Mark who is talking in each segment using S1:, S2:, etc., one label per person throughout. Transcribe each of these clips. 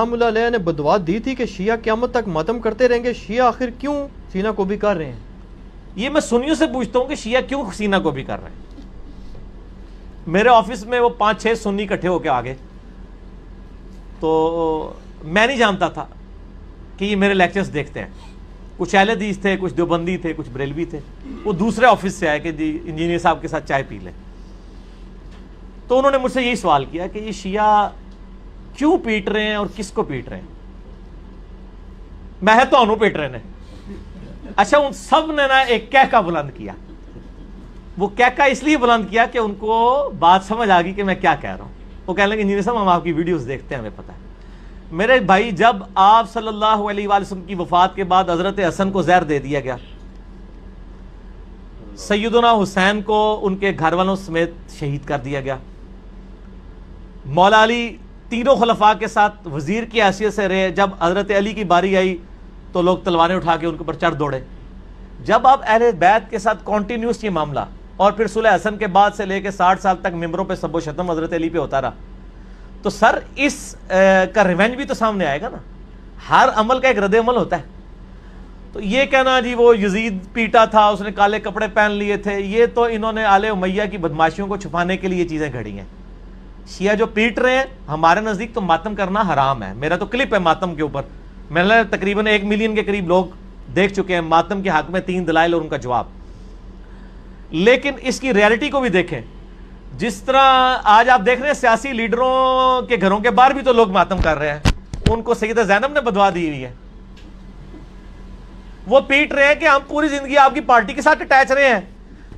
S1: امام اللہ علیہ نے بدعا دی تھی کہ شیعہ قیامت تک ماتم کرتے رہیں گے، شیعہ آخر کیوں سینہ کو بھی کر رہے ہیں؟
S2: یہ میں سنیوں سے پوچھتا ہوں کہ شیعہ کیوں سینہ کو بھی کر رہے ہیں؟ میرے آفس میں وہ 5-6 سنی اکٹھے ہو کے آگے، تو میں نہیں جانتا تھا کہ یہ میرے لیکچرز دیکھتے ہیں. کچھ اہل حدیث تھے، کچھ دیوبندی تھے، کچھ بریلوی تھے. وہ دوسرے آفس سے آئے کہ جی انجینئر صاحب کے ساتھ چائے پی لیں. تو انہوں نے مجھ سے یہی سوال کیا کہ یہ شیعہ کیوں پیٹ رہے ہیں اور کس کو پیٹ رہے ہیں؟ میں تو انہوں پیٹ رہے ہیں. اچھا، ان سب نے نا ایک کہکا بلند کیا. وہ کہکا اس لیے بلند کیا کہ ان کو بات سمجھ آ گئی کہ میں کیا کہہ رہا ہوں. وہ کہنے لگے انجینئر صاحب ہم آپ کی ویڈیوز دیکھتے ہیں، ہمیں پتہ ہے. میرے بھائی، جب آپ صلی اللہ علیہ وآلہ وسلم کی وفات کے بعد حضرت حسن کو زہر دے دیا گیا، سیدنا حسین کو ان کے گھر والوں سمیت شہید کر دیا گیا، مولا علی تینوں خلفاء کے ساتھ وزیر کی حیثیت سے رہے، جب حضرت علی کی باری آئی تو لوگ تلواریں اٹھا کے ان کے اوپر چڑھ دوڑے. جب آپ اہل بیت کے ساتھ کنٹینیوس یہ معاملہ، اور پھر صلح حسن کے بعد سے لے کے 60 سال تک ممبروں پہ سب و شتم حضرت علی پہ ہوتا رہا، تو سر اس کا ریونج بھی تو سامنے آئے گا نا. ہر عمل کا ایک رد عمل ہوتا ہے. تو یہ کہنا جی وہ یزید پیٹا تھا، اس نے کالے کپڑے پہن لیے تھے، یہ تو انہوں نے آل امیہ کی بدماشیوں کو چھپانے کے لیے یہ چیزیں گھڑی ہیں. شیعہ جو پیٹ رہے ہیں، ہمارے نزدیک تو ماتم کرنا حرام ہے. میرا تو کلپ ہے ماتم کے اوپر، میں نے تقریباً 1 ملین کے قریب لوگ دیکھ چکے ہیں. ماتم کے حق میں 3 دلائل اور ان کا جواب. لیکن اس کی ریالٹی کو بھی دیکھیں. جس طرح آج آپ دیکھ رہے ہیں سیاسی لیڈروں کے گھروں کے باہر بھی تو لوگ ماتم کر رہے ہیں. ان کو سیدہ زینب نے بدعا دی ہوئی ہے. وہ پیٹ رہے ہیں کہ ہم پوری زندگی آپ کی پارٹی کے ساتھ اٹیچ رہے ہیں،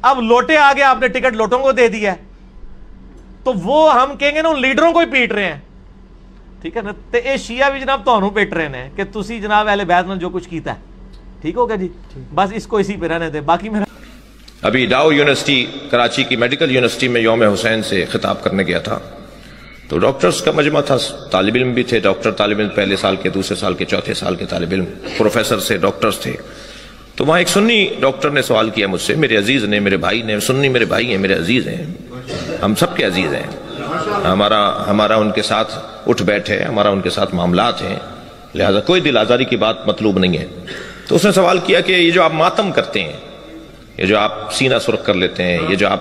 S2: اب لوٹے آگے آپ نے ٹکٹ لوٹوں کو دے دیا ہے، تو وہ ہم کہیں گے نا ان لیڈروں کو ہی پیٹ رہے ہیں. ٹھیک ہے نا. تو یہ شیعہ بھی جناب تو پیٹ رہے ہیں کہ تسی جناب اہل بیت نے جو کچھ کیتا ہے. ٹھیک ہوگا جی، بس اس کو اسی پہ رہنے دیں. باقی میرا
S3: ابھی ڈاؤ یونیورسٹی کراچی کی میڈیکل یونیورسٹی میں یوم حسین سے خطاب کرنے گیا تھا، تو ڈاکٹرز کا مجمع تھا، طالب علم بھی تھے، ڈاکٹر طالب علم، پہلے سال کے، دوسرے سال کے، چوتھے سال کے طالب علم، پروفیسر سے ڈاکٹرز تھے. تو وہاں ایک سنی ڈاکٹر نے سوال کیا مجھ سے، میرے عزیز نے، میرے بھائی نے، سنی میرے بھائی ہیں، میرے عزیز ہیں، ہم سب کے عزیز ہیں، ہمارا ان کے ساتھ اٹھ بیٹھ ہے، ہمارا ان کے ساتھ معاملات ہیں، لہذا کوئی دل آزاری کی بات مطلوب نہیں ہے. تو اس نے سوال کیا کہ یہ جو آپ ماتم کرتے ہیں، یہ جو آپ سینہ سرخ کر لیتے ہیں، یہ جو آپ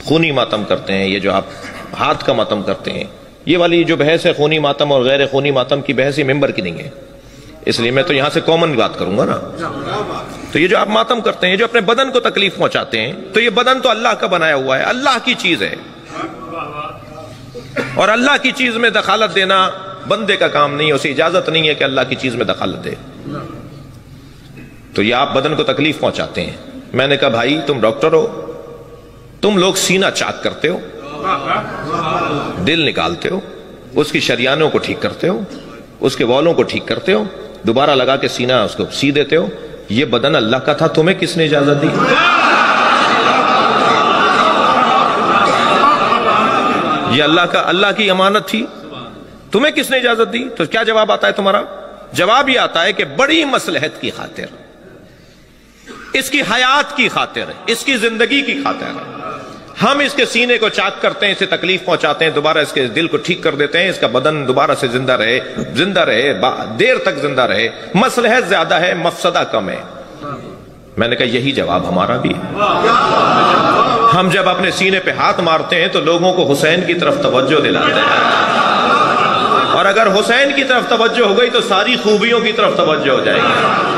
S3: خونی ماتم کرتے ہیں، یہ جو آپ ہاتھ کا ماتم کرتے ہیں، یہ والی جو بحث ہے خونی ماتم اور غیر خونی ماتم کی بحث یہ ممبر کی نہیں ہے، اس لیے میں تو یہاں سے کامن بات کروں گا نا. تو یہ جو آپ ماتم کرتے ہیں، جو اپنے بدن کو تکلیف پہنچاتے ہیں، تو یہ بدن تو اللہ کا بنایا ہوا ہے، اللہ کی چیز ہے، اور اللہ کی چیز میں دخالت دینا بندے کا کام نہیں ہے، اسے اجازت نہیں ہے کہ اللہ کی چیز میں دخالت دے. تو یہ آپ بدن کو تکلیف پہنچاتے ہیں. میں نے کہا بھائی تم ڈاکٹر ہو، تم لوگ سینہ چاک کرتے ہو، دل نکالتے ہو، اس کی شریانوں کو ٹھیک کرتے ہو، اس کے والوں کو ٹھیک کرتے ہو، دوبارہ لگا کے سینہ اس کو سی دیتے ہو. یہ بدن اللہ کا تھا، تمہیں کس نے اجازت دی؟ یہ اللہ کی امانت تھی، تمہیں کس نے اجازت دی؟ تو کیا جواب آتا ہے تمہارا؟ جواب یہ آتا ہے کہ بڑی مصلحت کی خاطر، اس کی حیات کی خاطر، اس کی زندگی کی خاطر ہم اس کے سینے کو چاک کرتے ہیں، اسے تکلیف پہنچاتے ہیں، دوبارہ اس کے دل کو ٹھیک کر دیتے ہیں، اس کا بدن دوبارہ سے زندہ رہے، دیر تک زندہ رہے. مصلحت زیادہ ہے، مفسدہ کم ہے. میں نے کہا یہی جواب ہمارا بھی ہے. ہم جب اپنے سینے پہ ہاتھ مارتے ہیں تو لوگوں کو حسین کی طرف توجہ دلاتے ہیں، اور اگر حسین کی طرف توجہ ہو گئی تو ساری خوبیوں کی طرف توجہ ہو جائے گی.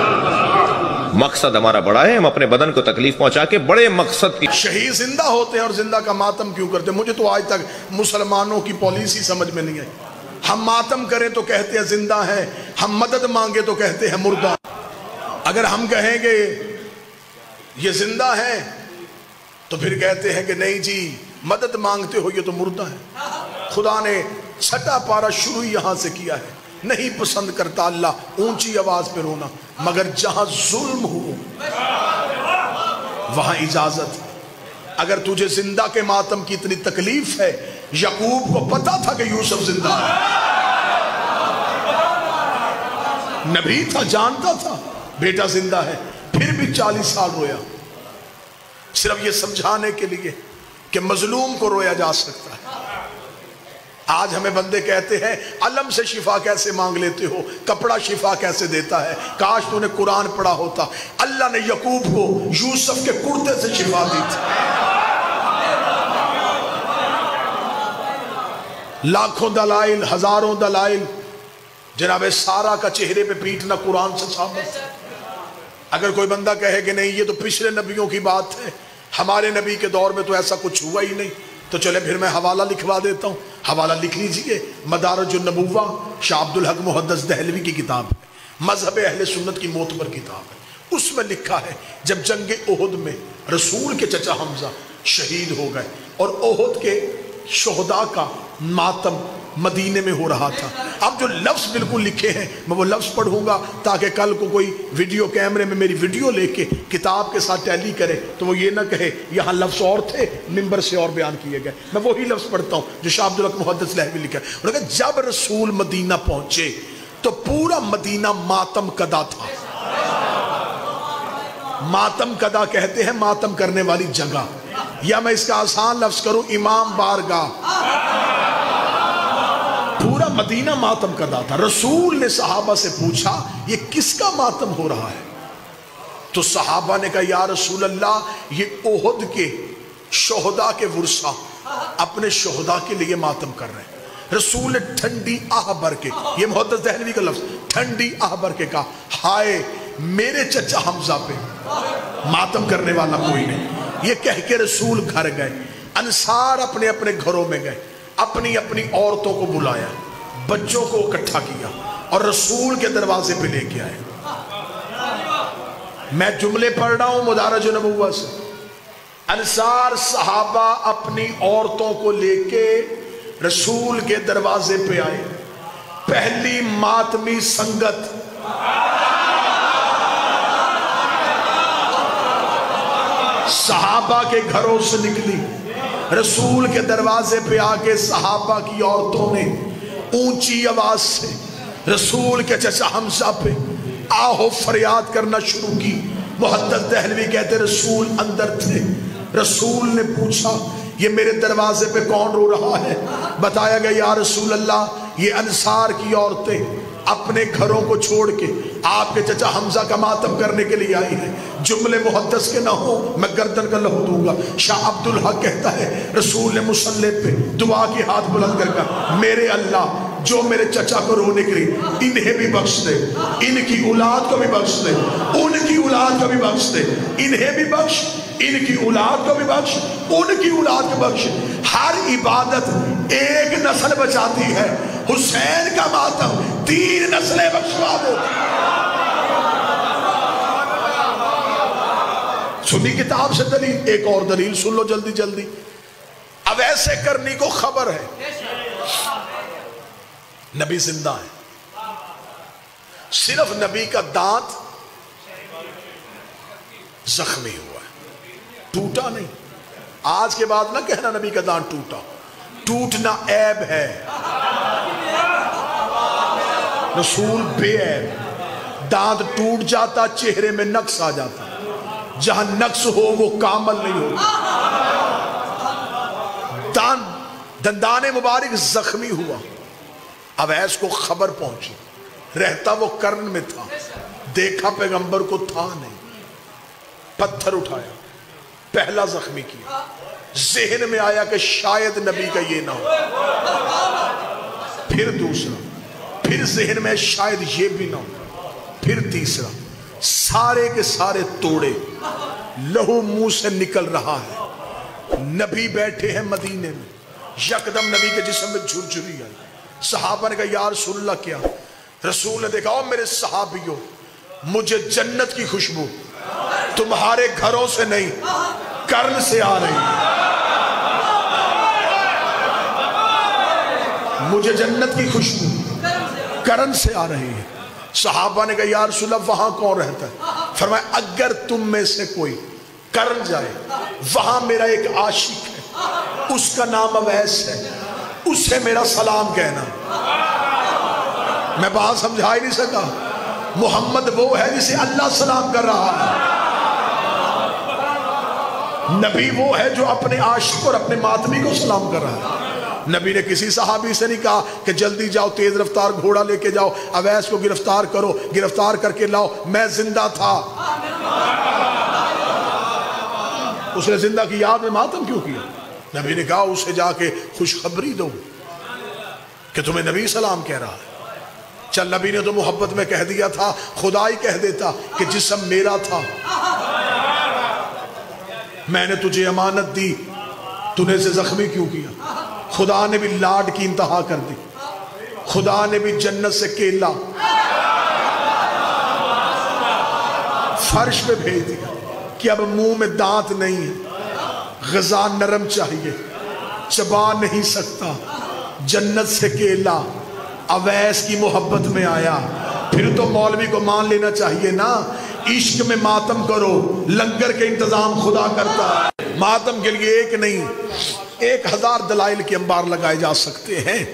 S3: مقصد ہمارا بڑا ہے، ہم اپنے بدن کو تکلیف پہنچا کے بڑے مقصد کی.
S4: شہید زندہ ہوتے ہیں اور زندہ کا ماتم کیوں کرتے ہیں؟ مجھے تو آج تک مسلمانوں کی پالیسی سمجھ میں نہیں آئی. ہم ماتم کریں تو کہتے ہیں زندہ ہیں، ہم مدد مانگے تو کہتے ہیں مردہ. اگر ہم کہیں گے یہ زندہ ہیں تو پھر کہتے ہیں کہ نہیں جی مدد مانگتے ہو، یہ تو مردہ ہے. خدا نے چھٹا پارا شروع یہاں سے کیا ہے. نہیں پسند کرتا اللہ اونچی آواز پہ رونا، مگر جہاں ظلم ہو وہاں اجازت. اگر تجھے زندہ کے ماتم کی اتنی تکلیف ہے، یعقوب کو پتا تھا کہ یوسف زندہ ہے، نبی تھا، جانتا تھا بیٹا زندہ ہے، پھر بھی 40 سال رویا، صرف یہ سمجھانے کے لیے کہ مظلوم کو رویا جا سکتا ہے. آج ہمیں بندے کہتے ہیں علم سے شفا کیسے مانگ لیتے ہو، کپڑا شفا کیسے دیتا ہے، کاش تو نے قرآن پڑھا ہوتا۔ اللہ نے یعقوب کو یوسف کے کرتے سے شفا دی تھی۔ لاکھوں دلائل، ہزاروں دلائل، جناب سارا کا چہرے پہ پیٹنا قرآن سے ثابت ہے۔ اگر کوئی بندہ کہے کہ نہیں یہ تو پچھلے نبیوں کی بات ہے، ہمارے نبی کے دور میں تو ایسا کچھ ہوا ہی نہیں، تو چلے پھر میں حوالہ لکھوا دیتا ہوں۔ حوالہ لکھ لیجئے، مدارج النبوہ، شاہ عبدالحق محدث دہلوی کی کتاب ہے، مذہب اہل سنت کی معتبر کتاب ہے۔ اس میں لکھا ہے جب جنگ احد میں رسول کے چچا حمزہ شہید ہو گئے اور احد کے شہداء کا ماتم مدینے میں ہو رہا تھا، اب جو لفظ بالکل لکھے ہیں میں وہ لفظ پڑھوں گا تاکہ کل کو کوئی ویڈیو کیمرے میں میری ویڈیو لے کے کتاب کے ساتھ ٹیلی کرے تو وہ یہ نہ کہے یہاں لفظ اور تھے ممبر سے اور بیان کیے گئے۔ میں وہی لفظ پڑھتا ہوں جو شاہ عبدالحق محدث دہلوی لکھا ہے۔ انہوں نے کہا جب رسول مدینہ پہنچے تو پورا مدینہ ماتم کدا تھا۔ ماتم کدا کہتے ہیں ماتم کرنے والی جگہ، یا میں اس کا آسان لفظ کروں امام بارگاہ، پورا مدینہ ماتم کدا تھا۔ رسول نے صحابہ سے پوچھا یہ کس کا ماتم ہو رہا ہے؟ تو صحابہ نے کہا یا رسول اللہ یہ احد کے شہداء کے ورثہ اپنے شہداء کے لیے ماتم کر رہے ہیں۔ رسول نے ٹھنڈی آہ بھر کے، یہ محدث دہلوی کا لفظ، ٹھنڈی آہ بھر کے کہا ہائے میرے چچا حمزہ پہ ماتم کرنے والا کوئی نہیں۔ یہ کہہ کے رسول گھر گئے، انصار اپنے اپنے گھروں میں گئے، اپنی اپنی عورتوں کو بلایا، بچوں کو اکٹھا کیا اور رسول کے دروازے پہ لے کے آئے۔ میں جملے پڑھ رہا ہوں مدارج النبوہ سے۔ انصار صحابہ اپنی عورتوں کو لے کے رسول کے دروازے پہ آئے، پہلی ماتمی سنگت صحابہ کے گھروں سے نکلی، رسول کے دروازے پہ آکے صحابہ کی عورتوں نے اونچی آواز سے رسول کے چچا حمزہ پہ آہو فریاد کرنا شروع کی۔ محدث دہلوی کہتے رسول اندر تھے، رسول نے پوچھا یہ میرے دروازے پہ کون رو رہا ہے؟ بتایا گیا یا رسول اللہ یہ انصار کی عورتیں اپنے گھروں کو چھوڑ کے آپ کے چچا حمزہ کا ماتم کرنے کے لیے آئی ہیں۔ جملے محدث کے نہ ہو میں گردن کا لہو دوں گا۔ شاہ عبدالحق کہتا ہے رسول نے مصلی پہ دعا کی ہاتھ بلند کر کر میرے اللہ جو میرے چچا کو رونے کے لیے انہیں بھی بخش دے، ان کی اولاد کو بھی بخش دے، ان کی اولاد کو بھی بخش دے، انہیں بھی بخش، ان کی اولاد کو بھی بخش، ان کی اولاد کو بخش۔ ہر عبادت ایک نسل بچاتی ہے، حسین کا ماتم 3 نسلیں بخشوا دیتی۔ سنی کتاب سے دلیل، ایک اور دلیل سن لو جلدی جلدی۔ اب ایسے کرنی کو خبر ہے نبی زندہ ہے، صرف نبی کا دانت زخمی ہوا ہے، ٹوٹا نہیں۔ آج کے بعد نہ کہنا نبی کا دانت ٹوٹا، ٹوٹنا عیب ہے، رسول بے عیب۔ دانت ٹوٹ جاتا چہرے میں نقص آ جاتا، جہاں نقص ہو وہ کامل نہیں ہوگا۔ دندان مبارک زخمی ہوا، اویس کو خبر پہنچی، رہتا وہ کرن میں تھا، دیکھا پیغمبر کو تھا نہیں، پتھر اٹھایا، پہلا زخمی کیا، ذہن میں آیا کہ شاید نبی کا یہ نہ ہو، پھر دوسرا، پھر ذہن میں شاید یہ بھی نہ ہو، پھر تیسرا، سارے کے سارے توڑے، لہو منہ سے نکل رہا ہے، نبی بیٹھے ہیں مدینے میں، یکدم نبی کے جسم میں جھرجھری آئی۔ صحابہ نے کہا یا رسول اللہ کیا؟ رسول نے دیکھا میرے صحابیوں مجھے جنت کی خوشبو تمہارے گھروں سے نہیں کرن سے آ رہی ہے، مجھے جنت کی خوشبو کرن سے آ رہی ہے۔ صحابہ نے کہا یا رسول اللہ وہاں کون رہتا ہے؟ فرمایا اگر تم میں سے کوئی کرن جائے وہاں میرا ایک عاشق ہے، اس کا نام اویس ہے، اسے میرا سلام کہنا۔ میں بات سمجھا ہی نہیں سکا۔ محمد وہ ہے جسے اللہ سلام کر رہا ہے، نبی وہ ہے جو اپنے عاشق اور اپنے ماتمی کو سلام کر رہا ہے۔ نبی نے کسی صحابی سے نہیں کہا کہ جلدی جاؤ تیز رفتار گھوڑا لے کے جاؤ اویس کو گرفتار کرو گرفتار کر کے لاؤ میں زندہ تھا اس نے زندہ کی یاد میں ماتم کیوں کیا نبی نے کہا اسے جا کے خوشخبری دو کہ تمہیں نبی سلام کہہ رہا ہے چل نبی نے تو محبت میں کہہ دیا تھا خدا ہی کہہ دیتا کہ جسم میرا تھا میں نے تجھے امانت دی تو نے اسے زخمی کیوں کیا خدا نے بھی لاڈ کی انتہا کر دی خدا نے بھی جنت سے کیلا فرش پہ بھیج دیا کہ اب منہ میں دانت نہیں ہے غذا نرم چاہیے چبا نہیں سکتا جنت سے کیلا اویس کی محبت میں آیا پھر تو مولوی کو مان لینا چاہیے نا عشق میں ماتم کرو لنگر کے انتظام خدا کرتا ہے ماتم کے لیے ایک نہیں 1000 دلائل کے انبار لگائے جا سکتے ہیں